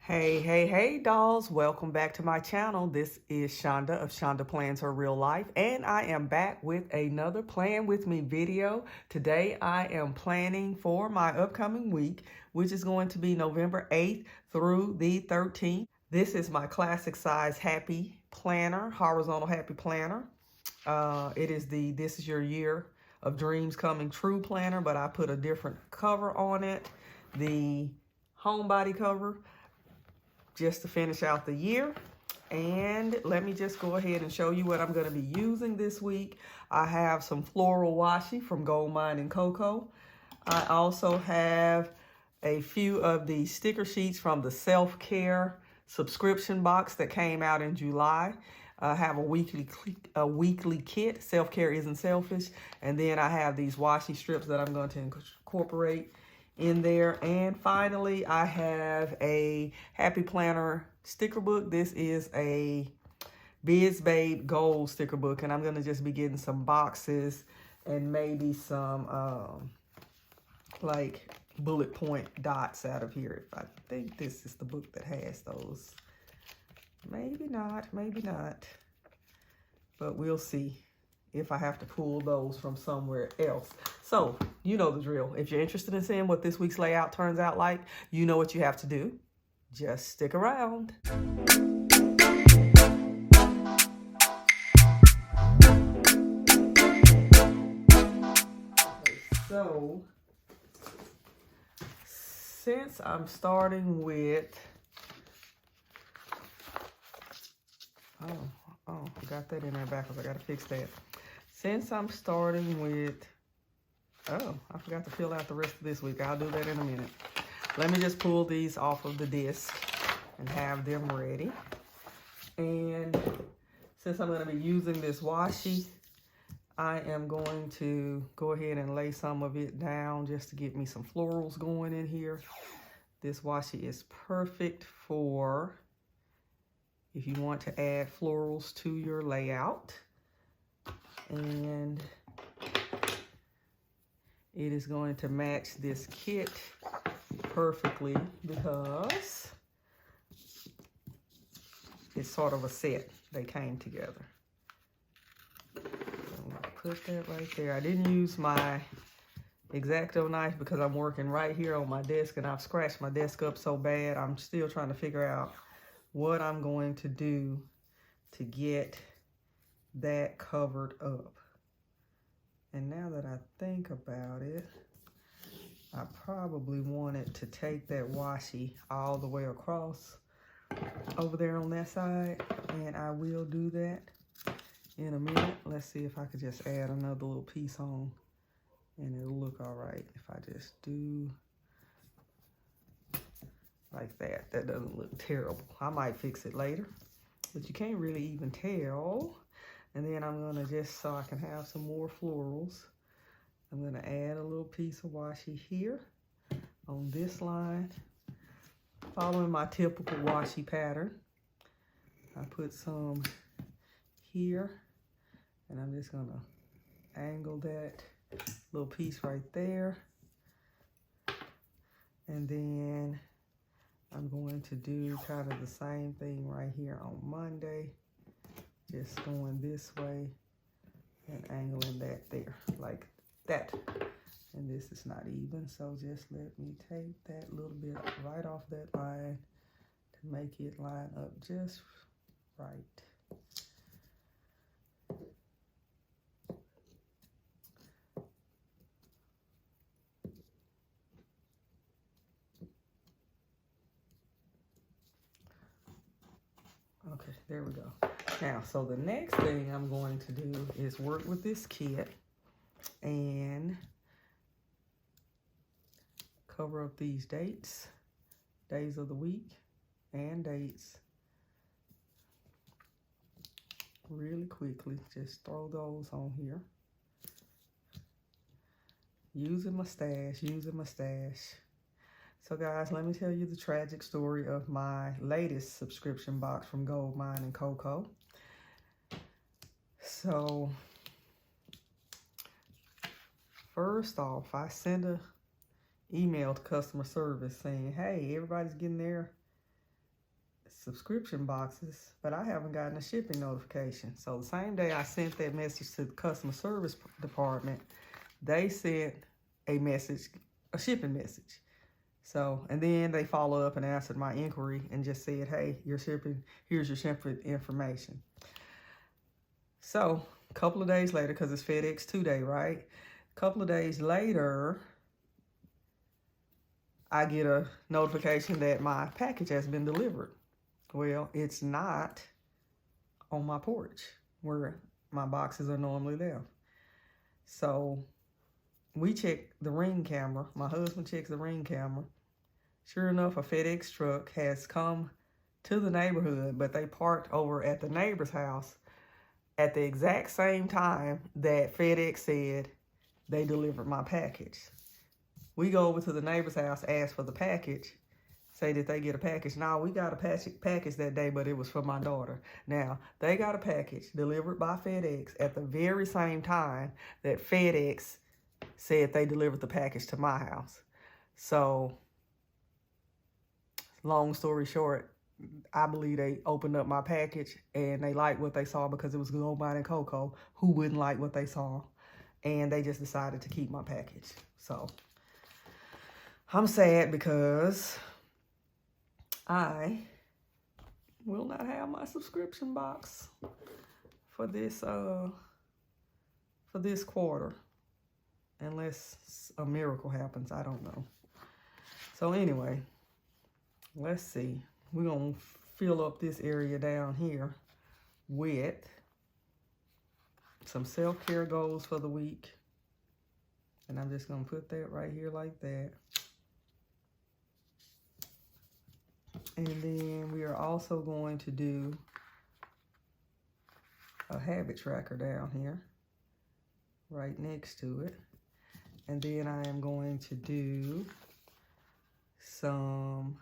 Hey, dolls. Welcome back to my channel. This is Shonda of Shonda Plans Her Real Life, and I am back with another Plan With Me video. Today, I am planning for my upcoming week, which is going to be November 8th through the 13th. This is my classic size happy planner, horizontal happy planner. It is the This Is Your Year of Dreams Coming True planner, but I put a different cover on it, the homebody cover, just to finish out the year. And let me just go ahead and show you what I'm going to be using this week. I have some floral washi from Goldmine and Coco. I also have a few of the sticker sheets from the self-care subscription box that came out in July. I have a weekly kit, Self-Care Isn't Selfish. And then I have these washi strips that I'm going to incorporate in there. And finally, I have a Happy Planner sticker book. This is a Biz Babe Gold sticker book, and I'm going to just be getting some boxes and maybe some like bullet point dots out of here. I think this is the book that has those. Maybe not, but we'll see if I have to pull those from somewhere else. So, you know the drill. If you're interested in seeing what this week's layout turns out like, you know what you have to do. Just stick around. Okay, so, since I'm starting with, oh, I got that in there backwards. I gotta fix that. Since I'm starting with, I forgot to fill out the rest of this week. I'll do that in a minute. Let me just pull these off of the disc and have them ready. And since I'm going to be using this washi, I am going to go ahead and lay some of it down just to get me some florals going in here. This washi is perfect for if you want to add florals to your layout. And it is going to match this kit perfectly because it's sort of a set. They came together. So I'm going to put that right there. I didn't use my X-Acto knife because I'm working right here on my desk and I've scratched my desk up so bad. I'm still trying to figure out what I'm going to do to get that covered up. And now that I think about it, I probably wanted to take that washi all the way across over there on that side, and I will do that in a minute. Let's see if I could just add another little piece on and it'll look all right if I just do like that. That doesn't look terrible. I might fix it later, but you can't really even tell. And then I'm gonna just, so I can have some more florals, I'm gonna add a little piece of washi here on this line, following my typical washi pattern. I put some here, and I'm just gonna angle that little piece right there. And then I'm going to do kind of the same thing right here on Monday. Just going this way and angling that there like that. And this is not even, so just let me take that little bit right off that line to make it line up just right. Okay, there we go. Now, so the next thing I'm going to do is work with this kit and cover up these dates, days of the week, and dates really quickly. Just throw those on here. Using my stash. So guys, let me tell you the tragic story of my latest subscription box from Goldmine and Coco. So, first off, I sent a email to customer service saying, hey, everybody's getting their subscription boxes, but I haven't gotten a shipping notification. So the same day I sent that message to the customer service department, they sent a message, a shipping message. So, and then they followed up and answered my inquiry and just said, hey, here's your shipping information. So a couple of days later, because it's FedEx 2-day, right? A couple of days later, I get a notification that my package has been delivered. Well, it's not on my porch where my boxes are normally left. So we check the Ring camera. My husband checks the Ring camera. Sure enough, a FedEx truck has come to the neighborhood, but they parked over at the neighbor's house at the exact same time that FedEx said they delivered my package. We go over to the neighbor's house, ask for the package, say that they get a package. Now, we got a package that day, but it was for my daughter. Now, they got a package delivered by FedEx at the very same time that FedEx said they delivered the package to my house. So, long story short, I believe they opened up my package and they liked what they saw because it was Goldmine and Coco. Who wouldn't like what they saw? And they just decided to keep my package. So I'm sad because I will not have my subscription box for this quarter unless a miracle happens. I don't know. So anyway, let's see. We're going to fill up this area down here with some self-care goals for the week. And I'm just going to put that right here like that. And then we are also going to do a habit tracker down here, right next to it. And then I am going to do some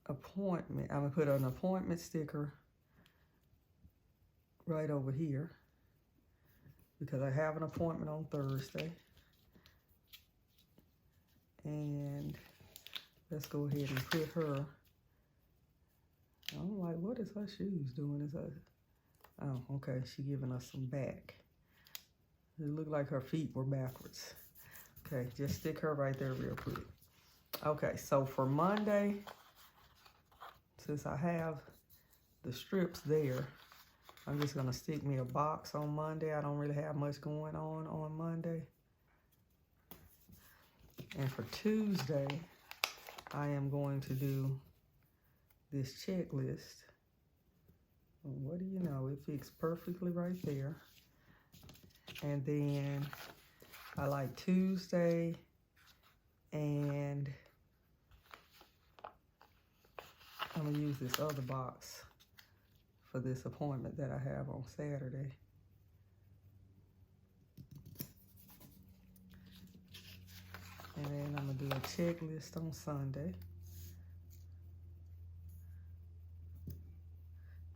appointment. I'm going to put an appointment sticker right over here because I have an appointment on Thursday. And let's go ahead and put her. I'm like, what is her shoes doing? Is her, oh, okay, she giving us some back. It looked like her feet were backwards. Okay, just stick her right there real quick. Okay, so for Monday, since I have the strips there, I'm just gonna stick me a box on Monday. I don't really have much going on Monday. And for Tuesday, I am going to do this checklist. And what do you know? It fits perfectly right there. And then I like Tuesday and I'm going to use this other box for this appointment that I have on Saturday. And then I'm going to do a checklist on Sunday.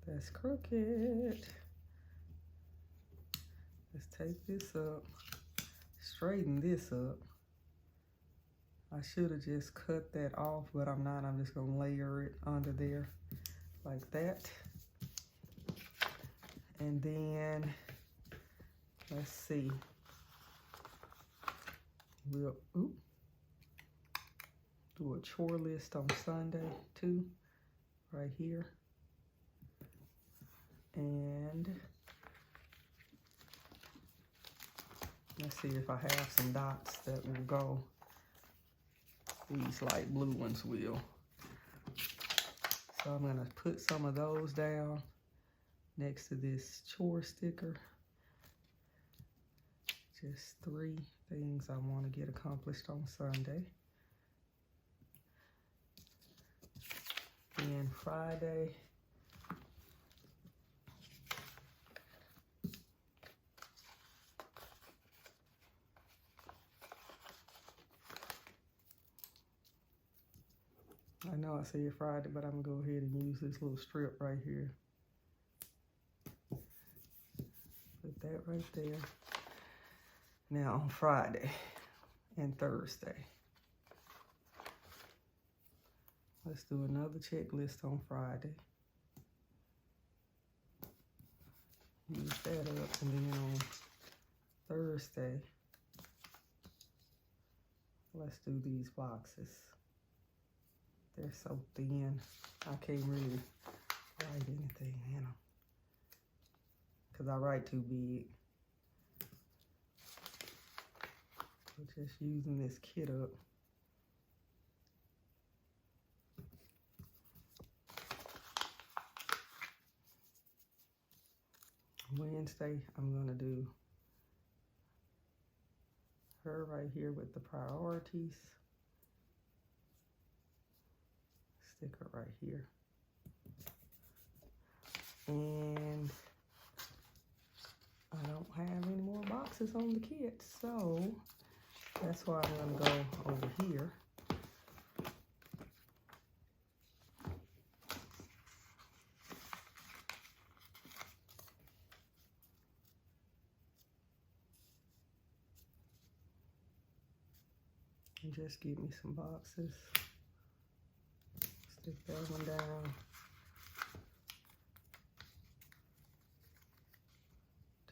That's crooked. Let's take this up, straighten this up. I should have just cut that off, but I'm not. I'm just going to layer it under there like that. And then, let's see. We'll do a chore list on Sunday too, right here. And let's see if I have some dots that will go. These light blue ones will. So I'm gonna put some of those down next to this chore sticker. Just 3 things I want to get accomplished on Sunday. Then Friday, I know I said Friday, but I'm gonna go ahead and use this little strip right here. Put that right there. Now on Friday and Thursday, Let's do another checklist on Friday. Use that up, and then on Thursday, let's do these boxes. They're so thin, I can't really write anything in them because I write too big. So just using this kit up. Wednesday, I'm gonna do her right here with the priorities. Stick her right here. And I don't have any more boxes on the kit, so that's why I'm gonna go over here. And just give me some boxes. Stick that one down.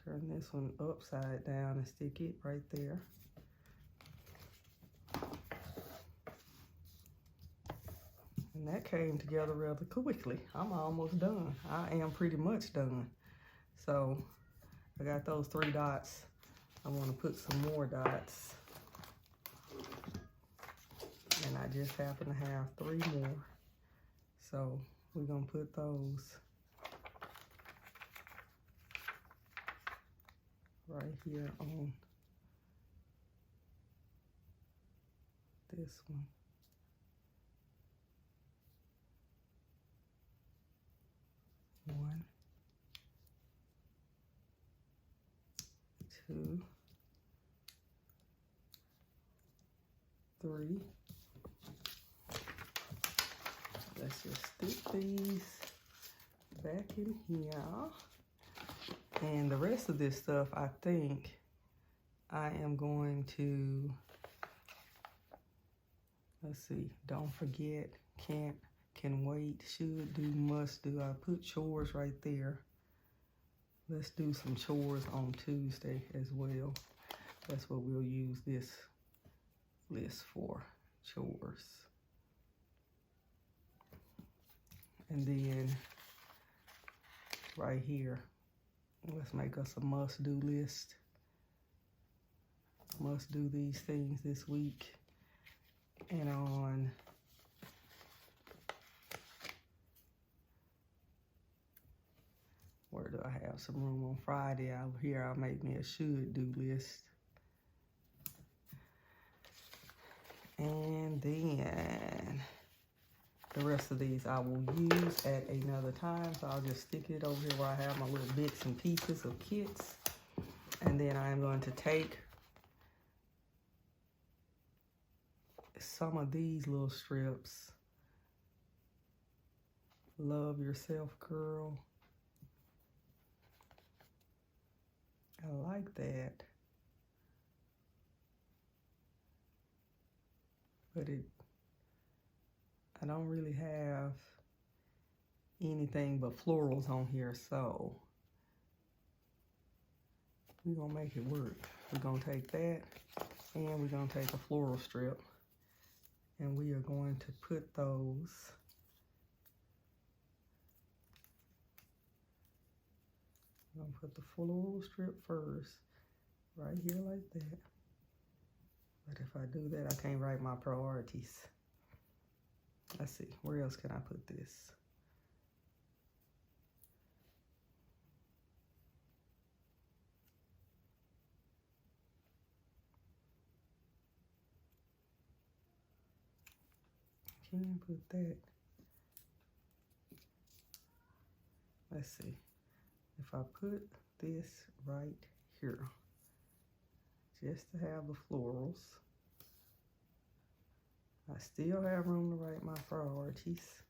Turn this one upside down and stick it right there. And that came together rather quickly. I'm almost done. I am pretty much done. So I got those 3 dots. I want to put some more dots. And I just happen to have 3 more. So we're going to put those right here on this one. One, 2, 3. Let's just stick these back in here. And the rest of this stuff, I think I am going to, let's see, don't forget, can't, can wait, should do, must do. I put chores right there. Let's do some chores on Tuesday as well. That's what we'll use this list for, chores. And then right here, let's make us a must-do list. Must do these things this week. And on where do I have some room on Friday? Out here, I'll make me a should-do list. And then the rest of these I will use at another time. So I'll just stick it over here where I have my little bits and pieces of kits. And then I am going to take some of these little strips. Love yourself, girl. I like that. But I don't really have anything but florals on here, so we're gonna make it work. We're gonna take that and we're gonna take a floral strip and we are going to put those I'm gonna put the floral strip first, right here like that. But if I do that, I can't write my priorities. Let's see, where else can I put this? Can put that. Let's see. If I put this right here, just to have the florals, I still have room to write my priorities,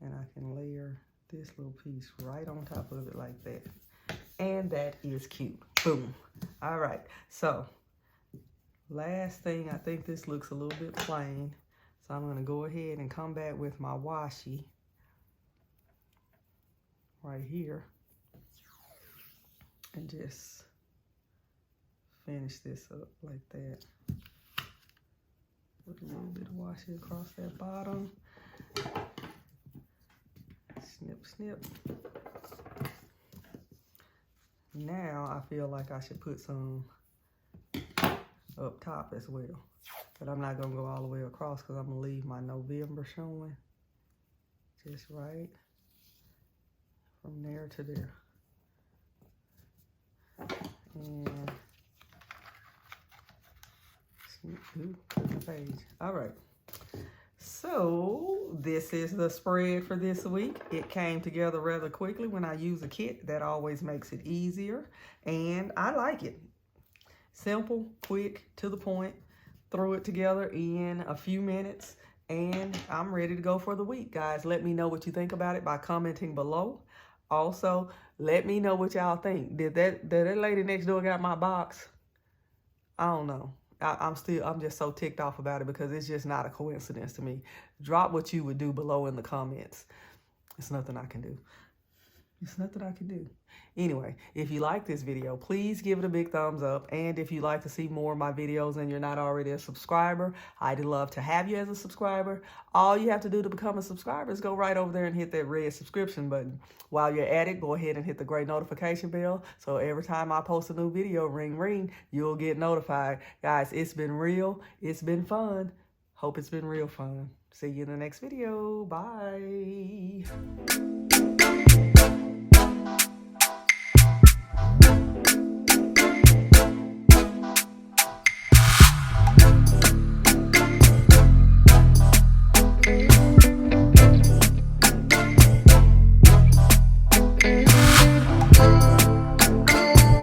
and I can layer this little piece right on top of it like that. And that is cute. Boom. All right. So, last thing, I think this looks a little bit plain. So So I'm going to go ahead and come back with my washi right here and just finish this up like that. Put a little bit of washi across that bottom. Snip, snip. Now I feel like I should put some up top as well. But I'm not gonna go all the way across because I'm gonna leave my November showing. Just right from there to there. And ooh, the page. All right. So this is the spread for this week. It came together rather quickly when I use a kit. That always makes it easier. And I like it. Simple, quick, to the point. Threw it together in a few minutes. And I'm ready to go for the week, guys. Let me know what you think about it by commenting below. Also, let me know what y'all think. Did that lady next door got my box? I don't know. I'm just so ticked off about it because it's just not a coincidence to me. Drop what you would do below in the comments. It's nothing I can do. It's nothing I can do. Anyway, if you like this video, please give it a big thumbs up. And if you'd like to see more of my videos and you're not already a subscriber, I'd love to have you as a subscriber. All you have to do to become a subscriber is go right over there and hit that red subscription button. While you're at it, go ahead and hit the gray notification bell. So every time I post a new video, ring, ring, you'll get notified. Guys, it's been real. It's been fun. Hope it's been real fun. See you in the next video. Bye.